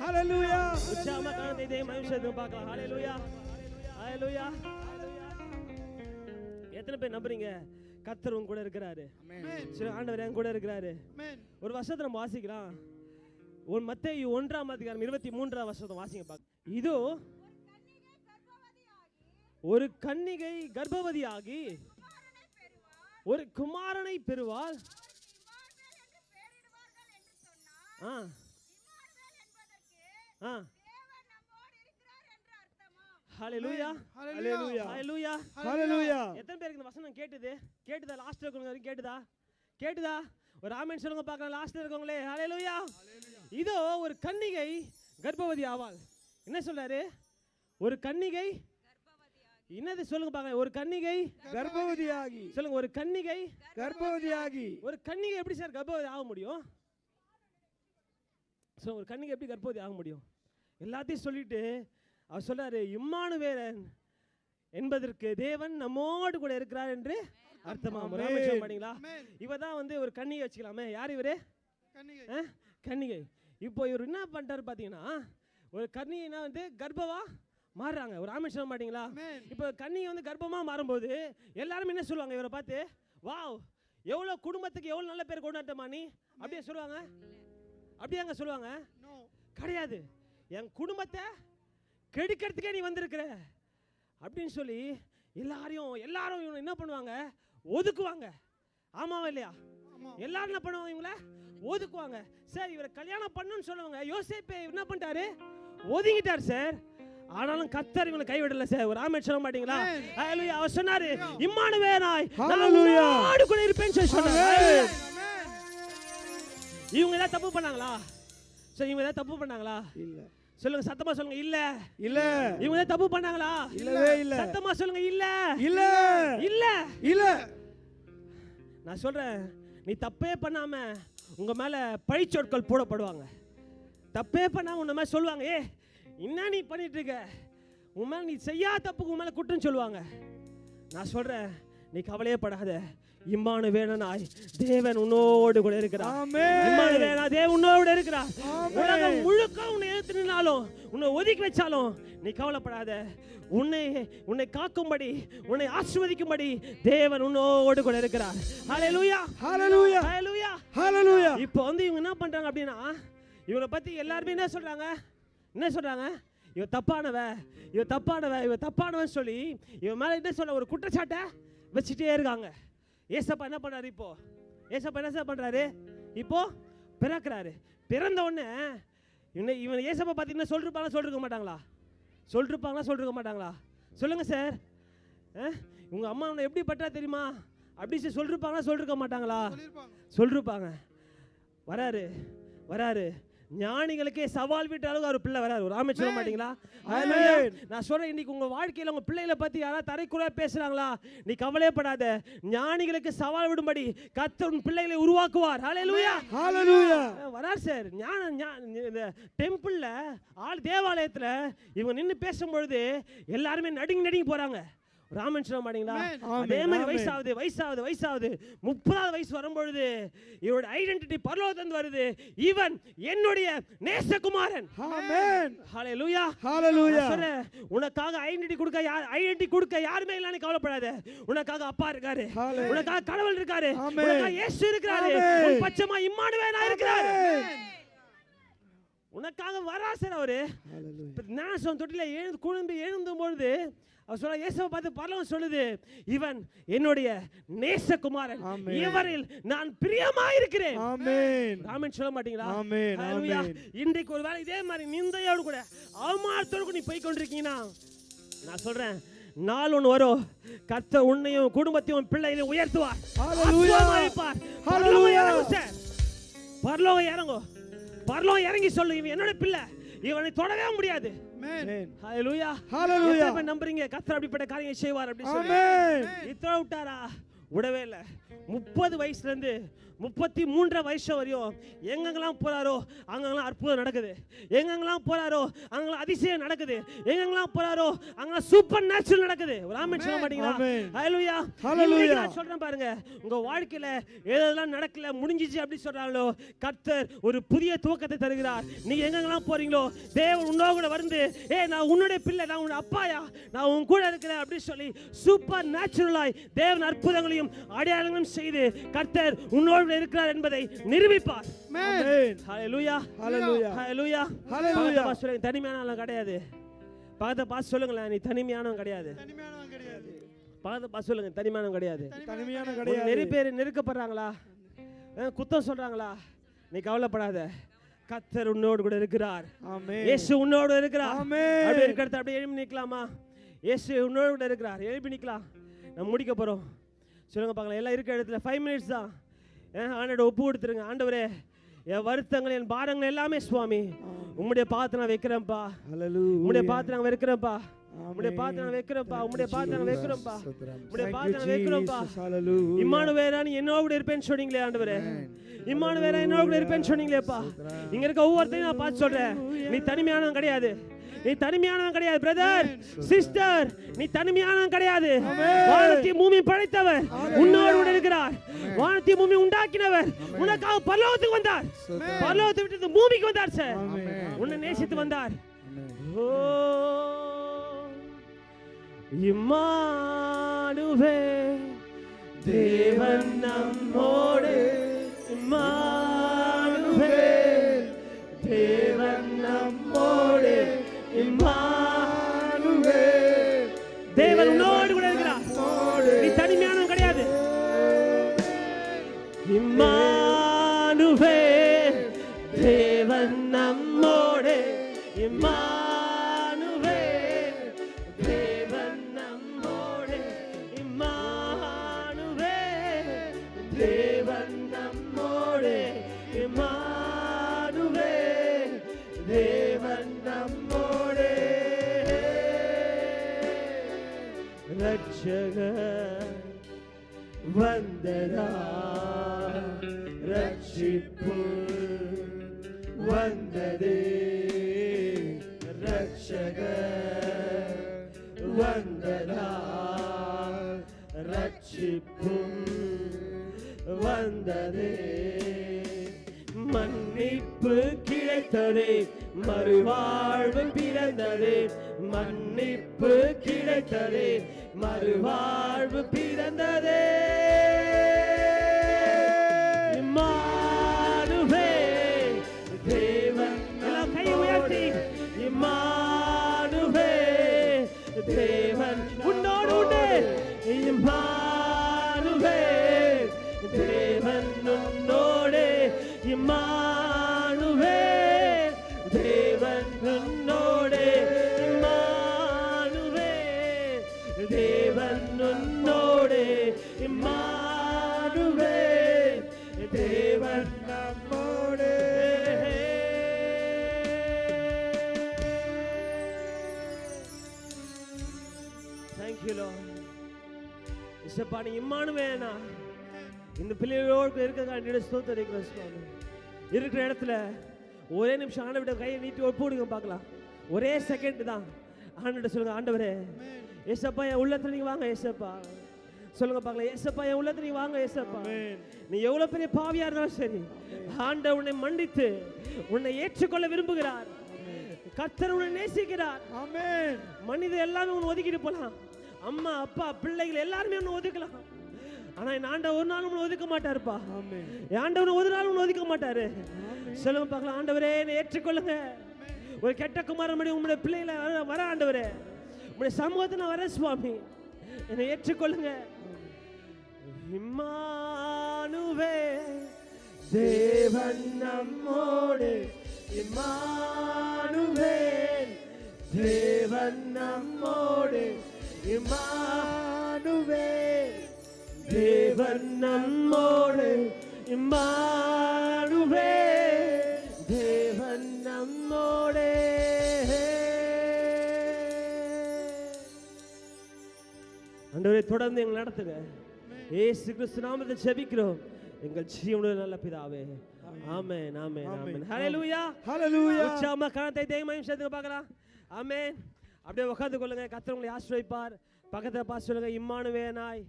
ஹalleluya உற்சாகமா கரத்தை இதே மகிமையை பார்க்கலாம். ஹalleluya ஹalleluya. எத்தனை பேர் நம்புறீங்க கர்த்தர் உங்க கூட இருக்கிறாரு? ஆமென். சரி, ஆண்டவர் என் கூட இருக்கிறாரு. ஆமென். ஒரு வசனத்தை நம்ம வாசிக்கலாம். மத்தேயு 1:23 வாசிங்க பாக்க. இதோ ஒரு கன்னிகை கர்ப்பவதியாகி ஒரு குமாரனை பெறுவாள். ஹalleluya ஹalleluya ஹalleluya ஹalleluya. எத்தனை பேருக்கு இந்த வசனம் கேட்டுதா? லாஸ்ட்ல இருக்கவங்க கேட்டுதா? ஒரு ஆமென் சொல்லுங்க பார்க்கலாம். லாஸ்ட்ல இருக்கவங்களே ஹalleluya. இதோ ஒரு கன்னிகை கர்ப்பவதி ஆவாள். என்ன சொல்றாரு? ஒரு கன்னிகை என்னது சொல்லுங்க பார்க்கலாம். ஒரு கன்னிகை கர்ப்பவதியாகி. சொல்லுங்க, ஒரு கன்னிகை கர்ப்பவதியாகி. ஒரு கன்னிகை எப்படி சார் கர்ப்பவதி ஆக முடியும்? ஒரு கன்னிகை எப்படி கர்ப்பவதி ஆக முடியும்? எல்லாத்தையும் சொல்லிட்டு அவர் சொல்றாரு, இம்மானுவேலன் என்பதற்கு தேவன் நம்மோடு கூட இருக்கிறார் என்று அர்த்தமாகும். பண்ணீங்களா? இவதான் ஒரு கன்னிகை வச்சுக்கலாமே. யார் இவரு? கன்னிகை. இப்போ இவர் என்ன பண்றாரு பாத்தீங்கன்னா, ஒரு கன்னிகைனா கர்ப்பவா மாறுறாங்க. ஒரு ஆமென் சொல்ல மாட்டீங்களா? இப்போ கன்னிகை கர்ப்பமா மாறும்போது எல்லாரும் என்ன சொல்லுவாங்க இவரை பார்த்து? வாவ், எவ்வளவு குடும்பத்துக்கு எவ்வளவு நல்ல பேர் கொண்டு வரட்டமா நீ, அப்படியே சொல்லுவாங்க? அப்படியாங்க சொல்லுவாங்க? கிடையாது. என் குடும்பத்தை கெடுக்கிறதுக்கே நீ வந்திருக்கிற அப்படின்னு சொல்லி எல்லாரும் இவங்க என்ன பண்ணுவாங்க? ஒதுக்குவாங்க. ஆமாவா இல்லையா? எல்லாரும் என்ன பண்ணுவாங்க? இவங்கள ஒதுக்குவாங்க. சார், இவரை கல்யாணம் பண்ணணும்னு சொல்லுவாங்க. யோசேப்பு என்ன பண்ணிட்டாரு? ஒதுங்கிட்டார் சார். ஆனாலும் கர்த்தர் இவங்களை கைவிடல சார். ஒரு ஆமென் சொல்ல மாட்டீங்களா? ஹalleluya. அவர் சொன்னாரு, இம்மானுவேலாய் நாடு கூட இருப்பேன்னு சொல்லி சொன்னாரு. இவங்க ஏதாவது தப்பு பண்ணாங்களா? சரி, இவங்க ஏதாவது தப்பு பண்ணாங்களா? இல்ல. சொல்லுங்க, சத்தமா சொல்லுங்க. இல்ல இல்ல. இவங்க ஏதாவது தப்பு பண்ணாங்களா? இல்லவே இல்ல. சத்தமா சொல்லுங்க. இல்ல இல்ல இல்ல இல்ல. நான் சொல்றேன், நீ தப்பே பண்ணாம உங்க மேல பழிச்சொற்கள் போடப்படுவாங்க. தப்பே பண்ணாம உன்ன மேல சொல்லுவாங்க, ஏ என்ன நீ பண்ணிட்டு இருக்க, உன் மேல நீ செய்யாத தப்புக்கு உன் மேல குற்றம் சொல்லுவாங்க. நான் சொல்றேன், நீ கவலையே படாத. இம்மானுவேலனாய் தேவன் உன்னோடு கூட இருக்கிறார். ஆமென். இம்மானுவேலனாய் தேவன் உன்னோடு இருக்கிறார். உலகம் முழுக்க உன்னை எதிர்த்து நின்னாலும், உன்னை ஒதுக்கி வச்சாலும் நீ கவலைப்படாத. உன்னை காக்கும்படி, உன்னை ஆசீர்வதிக்கும்படி தேவன் உன்னோடு கூட இருக்கிறார். ஹalleluya ஹalleluya ஹalleluya ஹalleluya. இப்போ இவங்க என்ன பண்றாங்க அப்படின்னா, இவங்களை பத்தி எல்லாரும் என்ன சொல்றாங்க? இவ தப்பானவன் சொல்லி இவன் மேல என்ன சொல்ல, ஒரு குற்றச்சாட்டை வச்சுட்டே இருக்காங்க. ஏசப்பா என்ன பண்றாரு? என்ன பண்றாரு? இப்போ பிறக்கிறாரு. பிறந்த உடனே இவன் ஏசப்பா பார்த்தீங்கன்னா சொல்லிருக்க மாட்டாங்களா? சொல்லுங்க சார். உங்க அம்மா உன்னை எப்படி பட்டா தெரியுமா அப்படி சொல்லிருக்க மாட்டாங்களா? சொல்லிருப்பாங்க. வராரு. ஞானிகளுக்கே சவால் விட்ட அளவுக்கு ஒரு பிள்ளை வராரு. ஒரு ஆமென் சொல்ல மாட்டீங்களா? நான் சொல்றேன், இன்னைக்கு உங்க வாழ்க்கையில உங்க பிள்ளைகளை பத்தி யாராவது தரைக்குறையா பேசுறாங்களா? நீ கவலைப்படாத. ஞானிகளுக்கு சவால் விடும்படி கர்த்தர் உன் பிள்ளைகளை உருவாக்குவார். ஹalleluya ஹalleluya. வரார் சார். இந்த டெம்பிள்ல தேவாலயத்துல இவங்க நின்னு பேசும்பொழுது எல்லாருமே நடுங்கி போறாங்க. ஒரு ஆமென் சொல்ல மாட்டீங்களா? அதே மாதிரி வயசாகுது 30வது வயசு வரும்பொழுது இவரோட ஐடென்டிட்டி பரலோகத்திலிருந்து வருது. இவன் என்னுடைய நேசகுமாரன். ஆமென். ஹalleluya ஹalleluya. உனக்காக ஐடென்டிட்டி கொடுக்க யாருமே இல்லன்னு கவலைப்படாத. உனக்காக அப்பா இருக்காரு, உனக்காக கடவுள் இருக்காரு, உனக்காக இயேசு இருக்காரு, உன் பச்சைமா இம்மானுவேலா இருக்காரு. உனக்காக வராசர் அவரு. நான் சொன்ன தொட்டில எழுந்தும் பொழுது அவர் சொல்ல, இயேசுவை பார்த்து பரலோகம் சொல்லுது, இவன் என்னுடைய நேசகுமாரன், இவரில் நான் பிரியமாயிருக்கிறேன். ஆமென். ஆமென் சொல்ல மாட்டீங்களா? ஆமென் ஆமென். இன்றைக்கு ஒருவேளை இதே மாதிரி நிந்தையோடு கூட அவமானத்தோடு கூட நீ போய் கொண்டிருக்கீங்கன்னா, நான் சொல்றேன், நாள் ஒன்று வரும், கர்த்தர் உன்னையும் குடும்பத்தையும் பிள்ளைகளையும் உயர்த்துவார். ஹalleluya. பரலோகம் இறங்கி சொல்லு, இவன் என்னோட பிள்ளை, இவனை தொடவே முடியாது. ஹalleluya ஹalleluya. நம்புறீங்க கர்த்தர் அப்படிப்பட்ட காரியங்களை செய்வார் அப்படி சொல்லி? இத்தனை விட்டாரா? விடவே இல்லை. 30 வயசுலேருந்து 33 வயசு வரையும் எங்கெங்கெல்லாம் போறாரோ அங்கெல்லாம் அற்புதம் நடக்குது. எங்கெங்கெல்லாம் போறாரோ அங்கெல்லாம் அதிசயம் நடக்குது. எங்கெங்கெல்லாம் போறாரோ அங்கெல்லாம் சூப்பர் நேச்சுரல் நடக்குது. ஒரு ஆமென் சொல்ல மாட்டீங்களா? ஹalleluya. ஹalleluya. சொல்றேன் பாருங்க, உங்க வாழ்க்கையில எதெல்லாம் நடக்கல முடிஞ்சிச்சு அப்படி சொல்றாங்களோ கர்த்தர் ஒரு புதிய துவக்கத்தை தருகிறார். நீங்க எங்கெங்கெல்லாம் போறீங்களோ தேவன் உன்னோட கூட வந்து நான் உன்னுடைய பிள்ளை, நான் உன்னுடைய அப்பாயா, நான் உன் கூட இருக்கிறேன் அப்படி சொல்லி சூப்பர் நேச்சுரலாய் தேவன் அற்புதங்களையும் அடையாளங்களும் செய்து கர்த்தர் உன்னோடு இருக்கிறார் என்பதை நிரூபிப்பார். ஆமென். ஹalleluya. ஹalleluya. ஹalleluya. ஹalleluya. சொல்லுங்க, தனிமையானவன் கிடையாது. பக்கத்தை பார்த்து சொல்லுங்களேன், நீ தனிமையானவன் கிடையாது. தனிமையானவன் கிடையாது. பக்கத்தை பார்த்து சொல்லுங்க, தனிமையானவன் கிடையாது. தனிமையானவன் கிடையாது. நிறைய பேர் நெருக்கப்படுறாங்களா, குத்தம் சொல்றாங்களா, நீ கவலைப்படாத. கர்த்தர் உன்னோடு கூட இருக்கிறார். ஆமென். இயேசு உன்னோடு இருக்கிறார். ஆமென். அப்படியே இருக்கிறது அப்படியே எழுப்பி நிக்கலாமா? இயேசு உன்னோடு கூட இருக்கிறார். எழுப்பி நிக்கலாம். நம்ம முடிக்க போறோம். சொல்லுங்க பார்க்கலாம், எல்லாம் இருக்கிற இடத்துல 5 மினிட்ஸ் தான். ஆண்டவரை ஒப்பு கொடுத்துருங்க. ஆண்டவரே, என் வருத்தங்கள் என் பாரங்கள் எல்லாமே சுவாமி உம்முடைய பாத்திரம் நான் வைக்கிறேன்ப்பா. உம்முடைய பாத்திரம் நான் வைக்கிறேன்ப்பா. உம்முடைய பாத்திரம் நான் வைக்கிறேன்ப்பா. உம்முடைய பாத்திரம் நான் வைக்கிறேன்ப்பா. உம்முடைய பாத்திரம் நான் வைக்கிறேன்ப்பா. இம்மானுவேலா நீ என்னோட கூட இருப்பேன்னு சொன்னீங்களே ஆண்டவரே. இம்மானுவேலா என்னோட கூட இருப்பேன்னு சொன்னீங்களேப்பா. இங்க இருக்க ஒவ்வொருத்தையும் நான் பார்த்து சொல்றேன், நீ தனிமையானவன் கிடையாது. நீ தனிமையானவன் கிடையாது. பிரதர், சிஸ்டர், நீநீ தனிமையானவன் கிடையாது. வானத்தையும் பூமி படைத்தவர் உன்னோடு கூட இருக்கிறார். வானத்தையும் பூமி உண்டாக்கினவர் உனக்காக பரலோகத்துக்கு வந்தார். பரலோகத்தை விட்டு பூமிக்கு வந்தார் சார். உன்னை நேசித்து வந்தார். ஓ இம்மானுவேல் தேவன் நம்மோடு. இம்மானுவேல் தேவன் நம்மோடு. இம்மானுவேல் தேவன் உன்னோடு கூட இருக்கிறார். நீ தனிமையானவன் கிடையாது. இம்மானுவேல் தேவன் நம்மோடு. இம்மானுவேல் தேவன் நம்மோடு. இம்மானுவேல் தேவன் நம்மோடு. இம்மானுவேல் தேவன் நம்மோடு. ரட்சகர் வந்ததா, ரட்சிப்பு வந்ததே. ரட்சகர் வந்ததா, ரட்சிப்பும் வந்ததே. மன்னிப்பு கிடைத்ததே, மறுவாழ்வு பிறந்ததே. மன்னிப்பு கிடைத்ததே, மறுவாழ்வு பிறந்ததே. இம்மானுவேல் தேவன் எல்லாம் கை உயர்த்தி, இம்மானுவேல் தேவன் உன்னோடு உண்டு. இம்மானுவேல் தேவன் உன்னோடு. இம்மானுவேல் தேவன் உன்னோடு. இம்மானுவேல் தேவன் உன்னோடு. இம்மானுவேல் தேவன் நம்மோடு. Thank you Lord. இசப்பா நீ இம்மானுவேலா இந்த பிள்ளைகளோடு இருக்கிற ஸ்தோத்திரிக்கிறோம் சுவாமி. இருக்கிற இடத்துல ஒரே நிமிஷம் ஆண்டவருடைய கையை நீட்டி ஒப்புடுங்க பார்க்கலாம். ஒரே செகண்ட் தான். ஆண்டவர்கிட்ட சொல்லுங்க, ஆண்டவரே ஏசப்பா என் உள்ளத்துல நீங்க வாங்க. ஏசப்பா சொல்லுங்க பார்க்கலாம், ஏசப்பா என் உள்ளத்துல நீங்க வாங்க. ஏசப்பா நீ எவ்வளவு பெரிய பாவியா இருந்தாலும் சரி, ஆண்டவர் உன்னை மன்னித்து உன்னை ஏற்றுக்கொள்ள விரும்புகிறார். கர்த்தர் உன்னை நேசிக்கிறார். ஆமென். மனிதர் எல்லாமே உன்னை ஒதுக்கிட்டு போலாம். அம்மா அப்பா பிள்ளைகள் எல்லாருமே உன்னை ஒதுக்கலாம். ஆனா என் ஆண்டவர் ஒரு நாள் உன்னை ஒதுக்க மாட்டாருப்பா. என் ஆண்டவர் ஒரு நாள் உன்னை ஒதுக்க மாட்டாரு. சொல்லுங்க பார்க்கலாம், ஆண்டவரே என்னை ஏற்றுக்கொள்ளுங்க. ஒரு கெட்ட குமாரன் மணி உங்களுடைய பிள்ளைகளை வர ஆண்டவரே, உங்களுடைய சமூகத்தை நான் வரேன் சுவாமி, என்னை ஏற்றுக்கொள்ளுங்க. இம்மானுவேல் தேவன் நம்மோடு. இம்மானுவேல் தேவன் நம்மோடு. இம்மானுவேல் தேவன் நம்மோடு. இம்மானுவேல் தேவன் நம்மோடு. ஆண்டவரே தொடர்ந்து எங்களை நடத்துங்க. இயேசு கிறிஸ்து நாமத்தில் ஜெபிக்கிறோம் எங்கள் ஜீவனுள்ள நல்ல பிதாவே. ஆமென் ஆமென் ஆமென். ஹalleluya ஹalleluya. உச்சமா கரத்தை தேய்மையும் சேர்த்து பார்க்கலாம். ஆமென். அப்படியே உட்கார்ந்து கொள்ளுங்க. கர்த்தர் உங்களை ஆசீர்வதிப்பார். பக்கத்துல பார்த்து சொல்லுங்க, இம்மானுவேலாய்